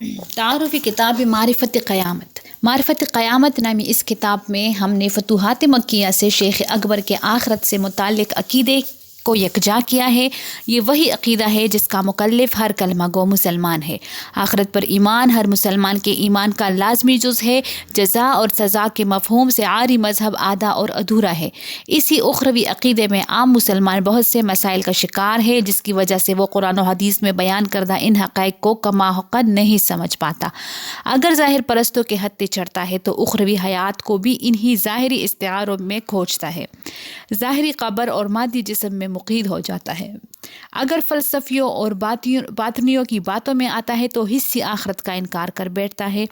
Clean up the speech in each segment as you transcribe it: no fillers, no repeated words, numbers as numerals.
تعارف کتاب معرفت قیامت نامی اس کتاب میں ہم نے فتوحات مکیہ سے شیخ اکبر کے آخرت سے متعلق عقیدے کو یکجا کیا ہے۔ یہ وہی عقیدہ ہے جس کا مکلف ہر کلمہ گو مسلمان ہے۔ آخرت پر ایمان ہر مسلمان کے ایمان کا لازمی جز ہے۔ جزا اور سزا کے مفہوم سے عاری مذہب آدھا اور ادھورا ہے۔ اسی اخروی عقیدے میں عام مسلمان بہت سے مسائل کا شکار ہے، جس کی وجہ سے وہ قرآن و حدیث میں بیان کردہ ان حقائق کو کما حق نہیں سمجھ پاتا۔ اگر ظاہر پرستوں کے ہتھے چڑھتا ہے تو اخروی حیات کو بھی انہی ظاہری استعاروں میں کھوجتا ہے، ظاہری قبر اور مادی جسم میں مقید ہو جاتا ہے۔ اگر فلسفیوں اور باطنیوں کی باتوں میں آتا ہے تو حصی آخرت کا انکار کر بیٹھتا ہے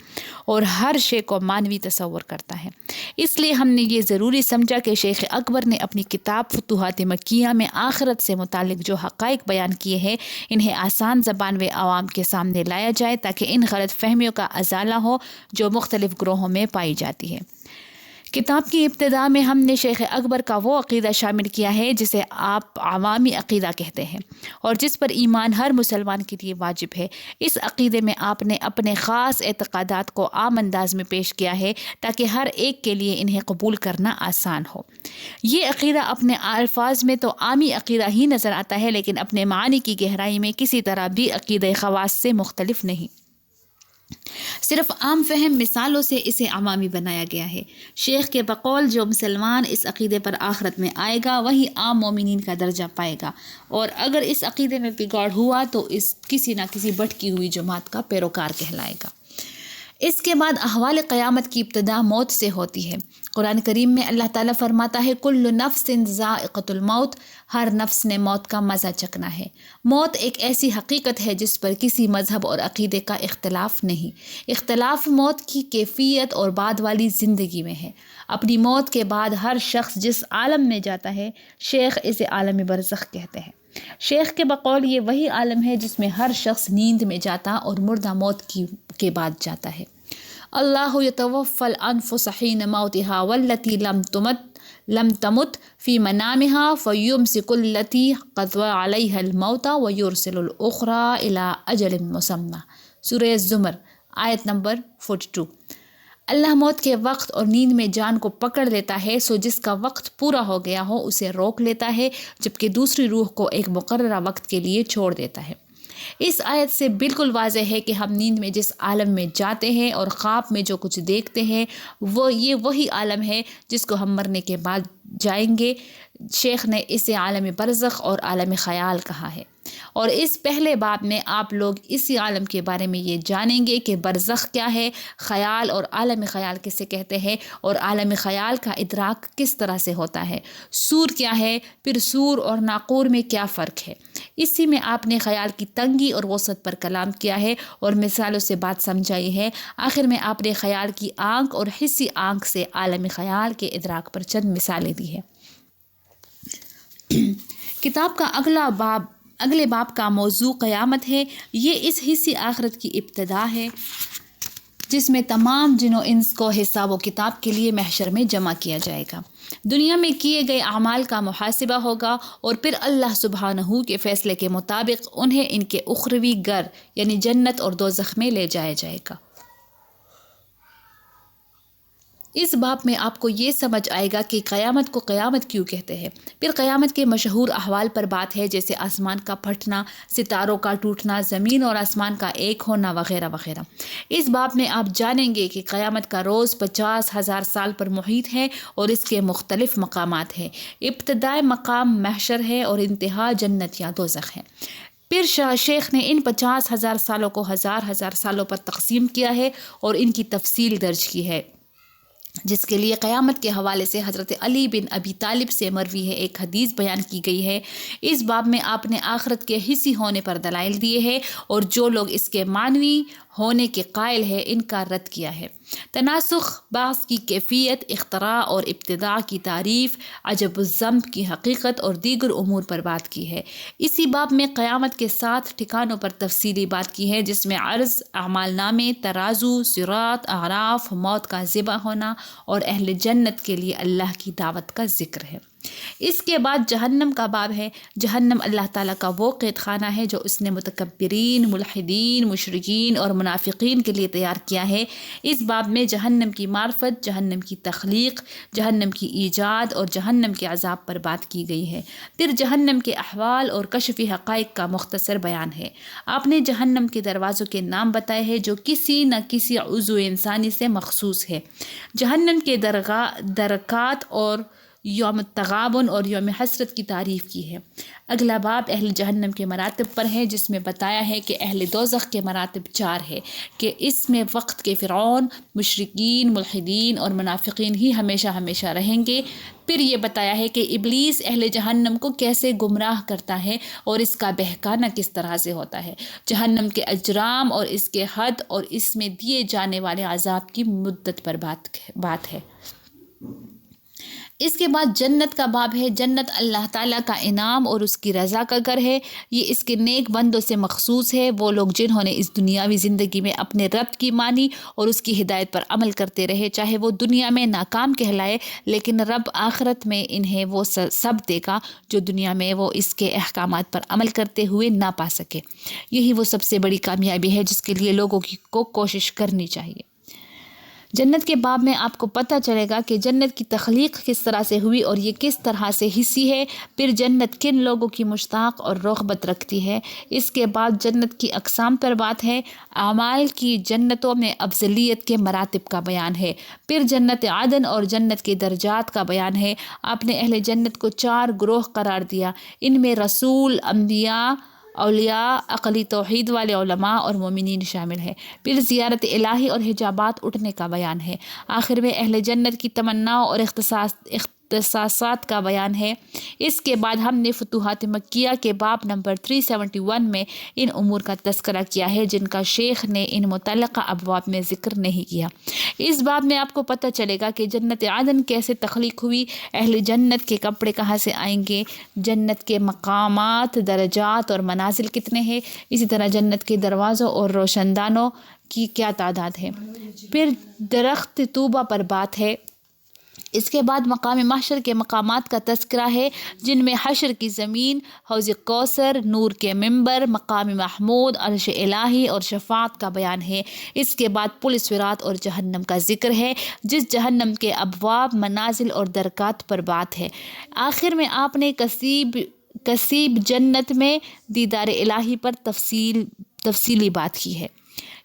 اور ہر شے کو مانوی تصور کرتا ہے۔ اس لیے ہم نے یہ ضروری سمجھا کہ شیخ اکبر نے اپنی کتاب فتوحات مکیہ میں آخرت سے متعلق جو حقائق بیان کیے ہیں انہیں آسان زبان و عوام کے سامنے لایا جائے تاکہ ان غلط فہمیوں کا ازالہ ہو جو مختلف گروہوں میں پائی جاتی ہے۔ کتاب کی ابتدا میں ہم نے شیخ اکبر کا وہ عقیدہ شامل کیا ہے جسے آپ عوامی عقیدہ کہتے ہیں اور جس پر ایمان ہر مسلمان کے لیے واجب ہے۔ اس عقیدے میں آپ نے اپنے خاص اعتقادات کو عام انداز میں پیش کیا ہے تاکہ ہر ایک کے لیے انہیں قبول کرنا آسان ہو۔ یہ عقیدہ اپنے الفاظ میں تو عامی عقیدہ ہی نظر آتا ہے، لیکن اپنے معنی کی گہرائی میں کسی طرح بھی عقیدہ خواص سے مختلف نہیں۔ صرف عام فہم مثالوں سے اسے عوامی بنایا گیا ہے۔ شیخ کے بقول جو مسلمان اس عقیدے پر آخرت میں آئے گا وہی عام مومنین کا درجہ پائے گا، اور اگر اس عقیدے میں بگاڑ ہوا تو اس کسی نہ کسی بھٹکی ہوئی جماعت کا پیروکار کہلائے گا۔ اس کے بعد احوال قیامت کی ابتدا موت سے ہوتی ہے۔ قرآن کریم میں اللہ تعالیٰ فرماتا ہے کل نفس ذائقۃ الموت، ہر نفس نے موت کا مزہ چکھنا ہے۔ موت ایک ایسی حقیقت ہے جس پر کسی مذہب اور عقیدے کا اختلاف نہیں۔ اختلاف موت کی کیفیت اور بعد والی زندگی میں ہے۔ اپنی موت کے بعد ہر شخص جس عالم میں جاتا ہے شیخ اسے عالم برزخ کہتے ہیں۔ شیخ کے بقول یہ وہی عالم ہے جس میں ہر شخص نیند میں جاتا اور مردہ موت کے بعد جاتا ہے۔ اللہ یتوفی الانفس حین موتها والتی لم تمت فی منامها فیمسک التی قضى علیها الموت ویرسل الاخری الی اجل مسمی۔ سورہ الزمر آیت نمبر 42۔ اللہ موت کے وقت اور نیند میں جان کو پکڑ لیتا ہے، سو جس کا وقت پورا ہو گیا ہو اسے روک لیتا ہے، جبکہ دوسری روح کو ایک مقررہ وقت کے لیے چھوڑ دیتا ہے۔ اس آیت سے بالکل واضح ہے کہ ہم نیند میں جس عالم میں جاتے ہیں اور خواب میں جو کچھ دیکھتے ہیں یہ وہی عالم ہے جس کو ہم مرنے کے بعد جائیں گے۔ شیخ نے اسے عالم برزخ اور عالم خیال کہا ہے، اور اس پہلے باب میں آپ لوگ اسی عالم کے بارے میں یہ جانیں گے کہ برزخ کیا ہے، خیال اور عالم خیال کسے کہتے ہیں، اور عالم خیال کا ادراک کس طرح سے ہوتا ہے، سور کیا ہے، پھر سور اور ناقور میں کیا فرق ہے۔ اسی میں آپ نے خیال کی تنگی اور وسعت پر کلام کیا ہے اور مثالوں سے بات سمجھائی ہے۔ آخر میں آپ نے خیال کی آنکھ اور حسی آنکھ سے عالم خیال کے ادراک پر چند مثالیں دی ہیں۔ کتاب کا اگلے باب کا موضوع قیامت ہے۔ یہ اس حصی آخرت کی ابتدا ہے جس میں تمام جن و انس کو حساب و کتاب کے لیے محشر میں جمع کیا جائے گا۔ دنیا میں کیے گئے اعمال کا محاسبہ ہوگا اور پھر اللہ سبحانہ کے فیصلے کے مطابق انہیں ان کے اخروی گھر یعنی جنت اور دوزخ میں لے جایا جائے گا۔ اس باب میں آپ کو یہ سمجھ آئے گا کہ قیامت کو قیامت کیوں کہتے ہیں۔ پھر قیامت کے مشہور احوال پر بات ہے، جیسے آسمان کا پھٹنا، ستاروں کا ٹوٹنا، زمین اور آسمان کا ایک ہونا وغیرہ وغیرہ۔ اس باب میں آپ جانیں گے کہ قیامت کا روز 50,000 سال پر محیط ہے اور اس کے مختلف مقامات ہیں۔ ابتدائی مقام محشر ہے اور انتہا جنت یا دوزخ ہے۔ پھر شیخ نے ان 50,000 سالوں کو ہزار سالوں پر تقسیم کیا ہے اور ان کی تفصیل درج کی ہے، جس کے لیے قیامت کے حوالے سے حضرت علی بن ابی طالب سے مروی ہے ایک حدیث بیان کی گئی ہے۔ اس باب میں آپ نے آخرت کے حصی ہونے پر دلائل دیے ہیں اور جو لوگ اس کے معنوی ہونے کے قائل ہیں ان کا رد کیا ہے۔ تناسخ، بعث کی کیفیت، اختراع اور ابتداء کی تعریف، عجب الذنب کی حقیقت اور دیگر امور پر بات کی ہے۔ اسی باب میں قیامت کے 7 ٹھکانوں پر تفصیلی بات کی ہے، جس میں عرض، اعمال نامے، ترازو، صراط، اعراف، موت کا ذبح ہونا اور اہل جنت کے لیے اللہ کی دعوت کا ذکر ہے۔ اس کے بعد جہنم کا باب ہے۔ جہنم اللہ تعالیٰ کا وہ قید خانہ ہے جو اس نے متکبرین، ملحدین، مشرکین اور منافقین کے لیے تیار کیا ہے۔ اس باب میں جہنم کی معرفت، جہنم کی تخلیق، جہنم کی ایجاد اور جہنم کے عذاب پر بات کی گئی ہے۔ پھر جہنم کے احوال اور کشفی حقائق کا مختصر بیان ہے۔ آپ نے جہنم کے دروازوں کے نام بتائے ہیں جو کسی نہ کسی عضو انسانی سے مخصوص ہے۔ جہنم کے درکات اور یوم التغابن اور یوم حسرت کی تعریف کی ہے۔ اگلا باب اہل جہنم کے مراتب پر ہے، جس میں بتایا ہے کہ اہل دوزخ کے مراتب 4 ہے کہ اس میں وقت کے فرعون، مشرکین، ملحدین اور منافقین ہی ہمیشہ ہمیشہ رہیں گے۔ پھر یہ بتایا ہے کہ ابلیس اہل جہنم کو کیسے گمراہ کرتا ہے اور اس کا بہکانا کس طرح سے ہوتا ہے۔ جہنم کے اجرام اور اس کے حد اور اس میں دیے جانے والے عذاب کی مدت پر بات ہے۔ اس کے بعد جنت کا باب ہے۔ جنت اللہ تعالیٰ کا انعام اور اس کی رضا کا گھر ہے۔ یہ اس کے نیک بندوں سے مخصوص ہے، وہ لوگ جنہوں نے اس دنیاوی زندگی میں اپنے رب کی مانی اور اس کی ہدایت پر عمل کرتے رہے، چاہے وہ دنیا میں ناکام کہلائے، لیکن رب آخرت میں انہیں وہ سب دے گا جو دنیا میں وہ اس کے احکامات پر عمل کرتے ہوئے نہ پا سکے۔ یہی وہ سب سے بڑی کامیابی ہے جس کے لیے لوگوں کو کوشش کرنی چاہیے۔ جنت کے باب میں آپ کو پتہ چلے گا کہ جنت کی تخلیق کس طرح سے ہوئی اور یہ کس طرح سے حصی ہے۔ پھر جنت کن لوگوں کی مشتاق اور رغبت رکھتی ہے۔ اس کے بعد جنت کی اقسام پر بات ہے۔ اعمال کی جنتوں میں افضلیت کے مراتب کا بیان ہے۔ پھر جنت عدن اور جنت کے درجات کا بیان ہے۔ آپ نے اہل جنت کو 4 گروہ قرار دیا۔ ان میں رسول، انبیاء، اولیاء، عقلی توحید والے علماء اور مومنین شامل ہیں۔ پھر زیارت الہی اور حجابات اٹھنے کا بیان ہے۔ آخر میں اہل جنت کی تمناؤں اور اختصاصات کا بیان ہے۔ اس کے بعد ہم نے فتوحات مکیہ کے باب نمبر 371 میں ان امور کا تذکرہ کیا ہے جن کا شیخ نے ان متعلقہ ابواب میں ذکر نہیں کیا۔ اس باب میں آپ کو پتہ چلے گا کہ جنت عدن کیسے تخلیق ہوئی، اہل جنت کے کپڑے کہاں سے آئیں گے، جنت کے مقامات، درجات اور منازل کتنے ہیں، اسی طرح جنت کے دروازوں اور روشندانوں کی کیا تعداد ہے۔ پھر درخت طوبہ پر بات ہے۔ اس کے بعد مقام محشر کے مقامات کا تذکرہ ہے جن میں حشر کی زمین، حوض کوثر، نور کے منبر، مقام محمود، عرش الہی اور شفاعت کا بیان ہے۔ اس کے بعد پل صراط اور جہنم کا ذکر ہے جس جہنم کے ابواب، منازل اور درکات پر بات ہے۔ آخر میں آپ نے کسیب جنت میں دیدار الہی پر تفصیلی بات کی ہے۔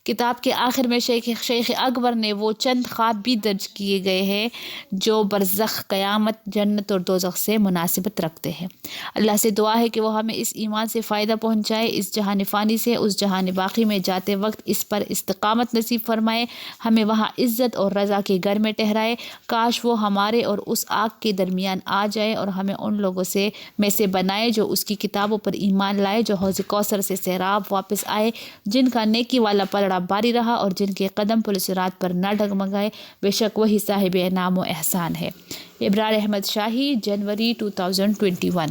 کتاب کے آخر میں شیخ اکبر نے وہ چند خواب بھی درج کیے گئے ہیں جو برزخ، قیامت، جنت اور دوزخ سے مناسبت رکھتے ہیں۔ اللہ سے دعا ہے کہ وہ ہمیں اس ایمان سے فائدہ پہنچائے، اس جہان فانی سے اس جہان باقی میں جاتے وقت اس پر استقامت نصیب فرمائے، ہمیں وہاں عزت اور رضا کے گھر میں ٹھہرائے۔ کاش وہ ہمارے اور اس آگ کے درمیان آ جائے اور ہمیں ان لوگوں میں سے بنائے جو اس کی کتابوں پر ایمان لائے، جو حوض کوثر سے سیراب واپس آئے، جن کا نیکی والا پلڑا باری رہا اور جن کے قدم پل صراط پر نہ ڈگمگائے۔ بے شک وہی صاحب انعام و احسان ہے۔ ابرار احمد شاہی، جنوری 2021۔